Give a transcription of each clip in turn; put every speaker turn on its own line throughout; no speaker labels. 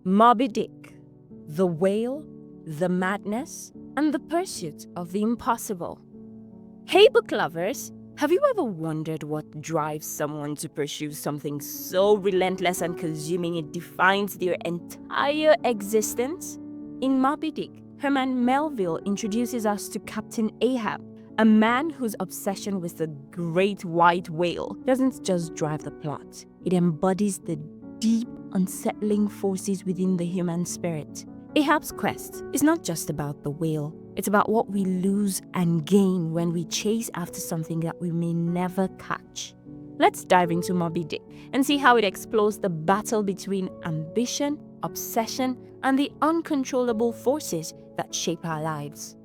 Moby-Dick, the whale, the madness, and the pursuit of the impossible. Hey book lovers, have you ever wondered what drives someone to pursue something so relentless and consuming it defines their entire existence? In Moby-Dick, Herman Melville introduces us to Captain Ahab, a man whose obsession with the great white whale doesn't just drive the plot, it embodies the deep, unsettling forces within the human spirit. Ahab's quest is not just about the whale, it's about what we lose and gain when we chase after something that we may never catch. Let's dive into Moby-Dick and see how it explores the battle between ambition, obsession, and the uncontrollable forces that shape our lives.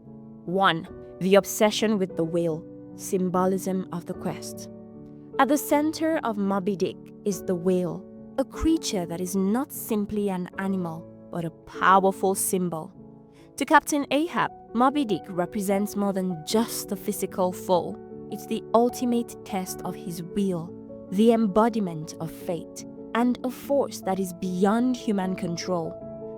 1. The obsession with the whale, symbolism of the quest. At the center of Moby-Dick is the whale, a creature that is not simply an animal, but a powerful symbol. To Captain Ahab, Moby-Dick represents more than just a physical foe. It's the ultimate test of his will, the embodiment of fate, and a force that is beyond human control.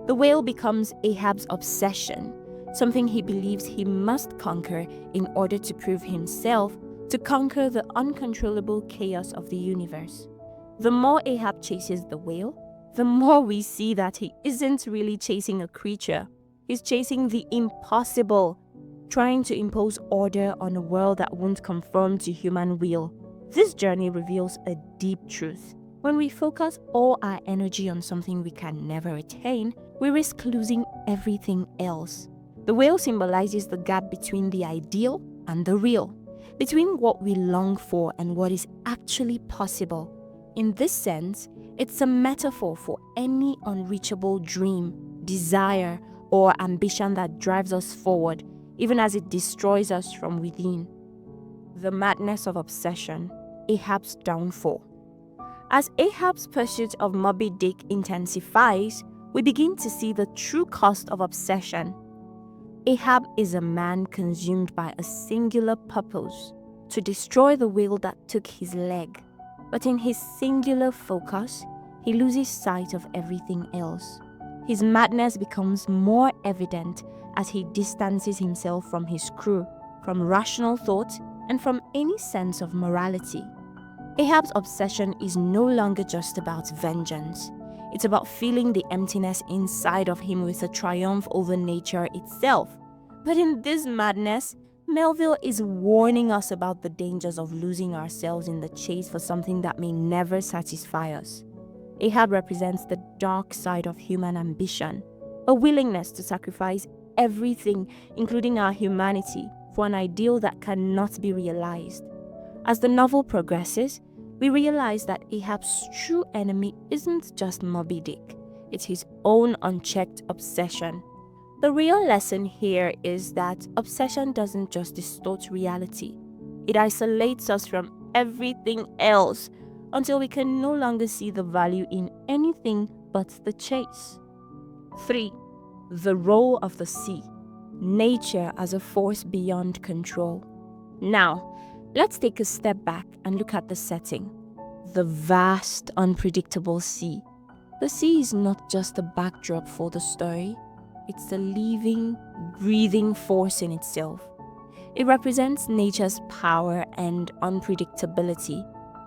The whale becomes Ahab's obsession, something he believes he must conquer in order to prove himself, to conquer the uncontrollable chaos of the universe. The more Ahab chases the whale, the more we see that he isn't really chasing a creature. He's chasing the impossible, trying to impose order on a world that won't conform to human will. This journey reveals a deep truth. When we focus all our energy on something we can never attain, we risk losing everything else. The whale symbolizes the gap between the ideal and the real, between what we long for and what is actually possible. In this sense, it's a metaphor for any unreachable dream, desire, or ambition that drives us forward, even as it destroys us from within. The madness of obsession, Ahab's downfall. As Ahab's pursuit of Moby-Dick intensifies, we begin to see the true cost of obsession. Ahab is a man consumed by a singular purpose, to destroy the whale that took his leg. But in his singular focus, he loses sight of everything else. His madness becomes more evident as he distances himself from his crew, from rational thought, and from any sense of morality. Ahab's obsession is no longer just about vengeance. It's about filling the emptiness inside of him with a triumph over nature itself. But in this madness, Melville is warning us about the dangers of losing ourselves in the chase for something that may never satisfy us. Ahab represents the dark side of human ambition, a willingness to sacrifice everything, including our humanity, for an ideal that cannot be realized. As the novel progresses, we realize that Ahab's true enemy isn't just Moby-Dick, it's his own unchecked obsession. The real lesson here is that obsession doesn't just distort reality. It isolates us from everything else until we can no longer see the value in anything but the chase. 3. The role of the sea. Nature as a force beyond control. Now, let's take a step back and look at the setting. The vast, unpredictable sea. The sea is not just a backdrop for the story. It's a living, breathing force in itself. It represents nature's power and unpredictability,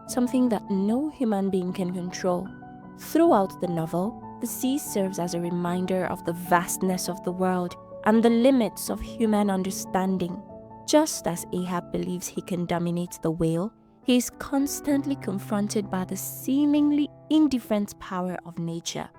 something that no human being can control. Throughout the novel, the sea serves as a reminder of the vastness of the world and the limits of human understanding. Just as Ahab believes he can dominate the whale, he is constantly confronted by the seemingly indifferent power of nature.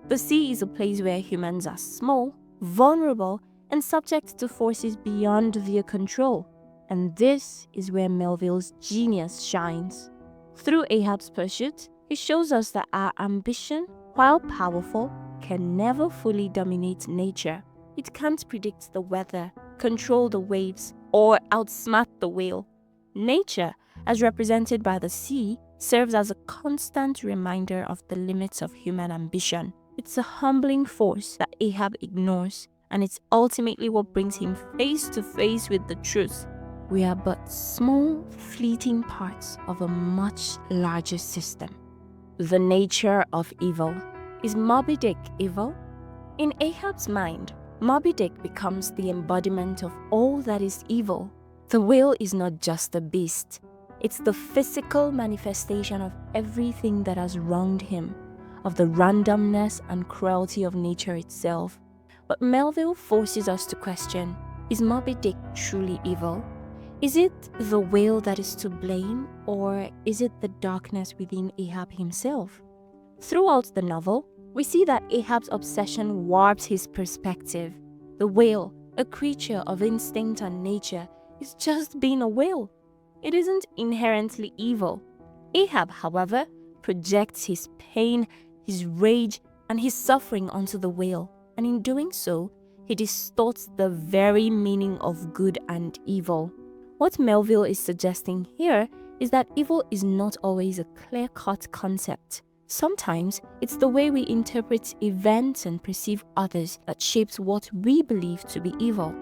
The sea is a place where humans are small, vulnerable, and subject to forces beyond their control. And this is where Melville's genius shines. Through Ahab's pursuit, he shows us that our ambition, while powerful, can never fully dominate nature. It can't predict the weather, control the waves, or outsmart the whale. Nature, as represented by the sea, serves as a constant reminder of the limits of human ambition. It's a humbling force that Ahab ignores, and it's ultimately what brings him face to face with the truth. We are but small, fleeting parts of a much larger system. The nature of evil. Is Moby-Dick evil? In Ahab's mind, Moby-Dick becomes the embodiment of all that is evil. The whale is not just a beast. It's the physical manifestation of everything that has wronged him, of the randomness and cruelty of nature itself. But Melville forces us to question, is Moby-Dick truly evil? Is it the whale that is to blame, or is it the darkness within Ahab himself? Throughout the novel, we see that Ahab's obsession warps his perspective. The whale, a creature of instinct and nature, is just being a whale. It isn't inherently evil. Ahab, however, projects his pain, his rage, and his suffering onto the whale, and in doing so, he distorts the very meaning of good and evil. What Melville is suggesting here is that evil is not always a clear-cut concept. Sometimes it's the way we interpret events and perceive others that shapes what we believe to be evil.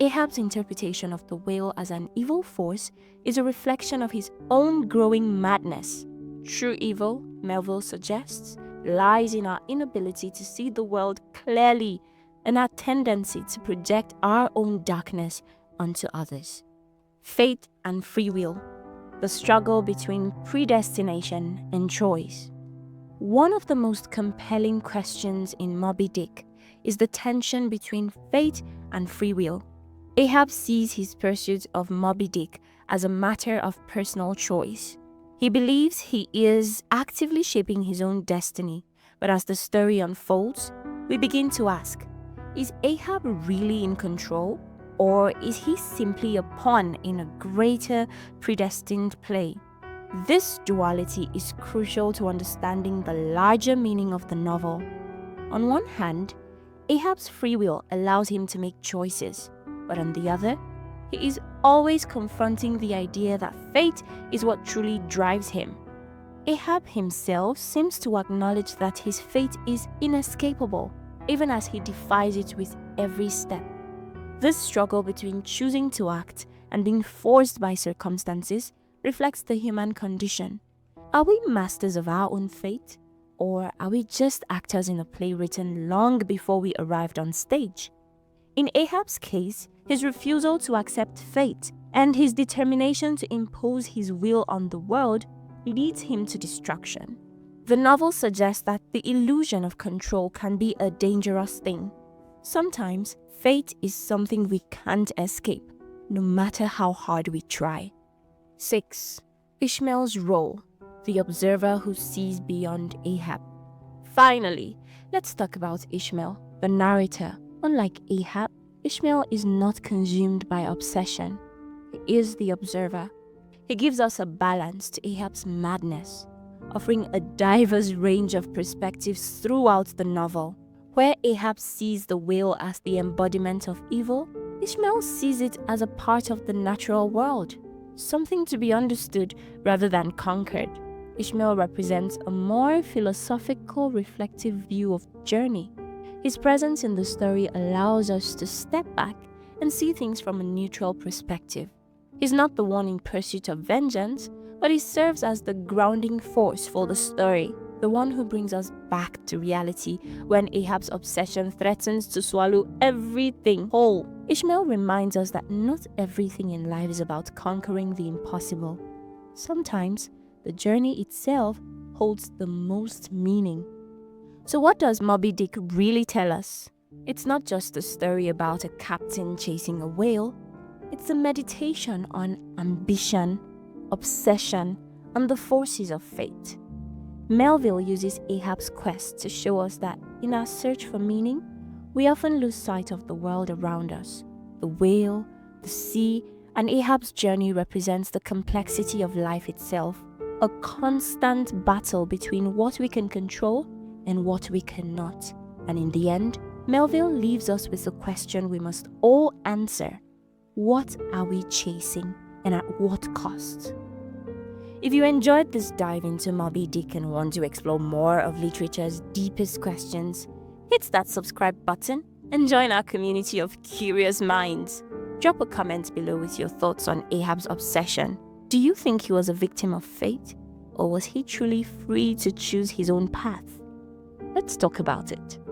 Ahab's interpretation of the whale as an evil force is a reflection of his own growing madness. True evil, Melville suggests, lies in our inability to see the world clearly and our tendency to project our own darkness onto others. Fate and free will, the struggle between predestination and choice. One of the most compelling questions in Moby-Dick is the tension between fate and free will. Ahab sees his pursuit of Moby-Dick as a matter of personal choice. He believes he is actively shaping his own destiny, but as the story unfolds, we begin to ask, is Ahab really in control, or is he simply a pawn in a greater predestined play? This duality is crucial to understanding the larger meaning of the novel. On one hand, Ahab's free will allows him to make choices, but on the other, he is always confronting the idea that fate is what truly drives him. Ahab himself seems to acknowledge that his fate is inescapable, even as he defies it with every step. This struggle between choosing to act and being forced by circumstances reflects the human condition. Are we masters of our own fate, or are we just actors in a play written long before we arrived on stage? In Ahab's case, his refusal to accept fate and his determination to impose his will on the world leads him to destruction. The novel suggests that the illusion of control can be a dangerous thing. Sometimes, fate is something we can't escape, no matter how hard we try. 6. Ishmael's role, the observer who sees beyond Ahab. Finally, let's talk about Ishmael, the narrator. Unlike Ahab, Ishmael is not consumed by obsession. He is the observer. He gives us a balance to Ahab's madness, offering a diverse range of perspectives throughout the novel. Where Ahab sees the whale as the embodiment of evil, Ishmael sees it as a part of the natural world, something to be understood rather than conquered. Ishmael represents a more philosophical, reflective view of journey. His presence in the story allows us to step back and see things from a neutral perspective. He's not the one in pursuit of vengeance, but he serves as the grounding force for the story, the one who brings us back to reality when Ahab's obsession threatens to swallow everything whole. Ishmael reminds us that not everything in life is about conquering the impossible. Sometimes, the journey itself holds the most meaning. So what does Moby-Dick really tell us? It's not just a story about a captain chasing a whale. It's a meditation on ambition, obsession, and the forces of fate. Melville uses Ahab's quest to show us that in our search for meaning, we often lose sight of the world around us. The whale, the sea, and Ahab's journey represents the complexity of life itself, a constant battle between what we can control and what we cannot. And in the end, Melville leaves us with a question we must all answer. What are we chasing, and at what cost? If you enjoyed this dive into Moby-Dick and want to explore more of literature's deepest questions, hit that subscribe button and join our community of curious minds. Drop a comment below with your thoughts on Ahab's obsession. Do you think he was a victim of fate, or was he truly free to choose his own path? Let's talk about it.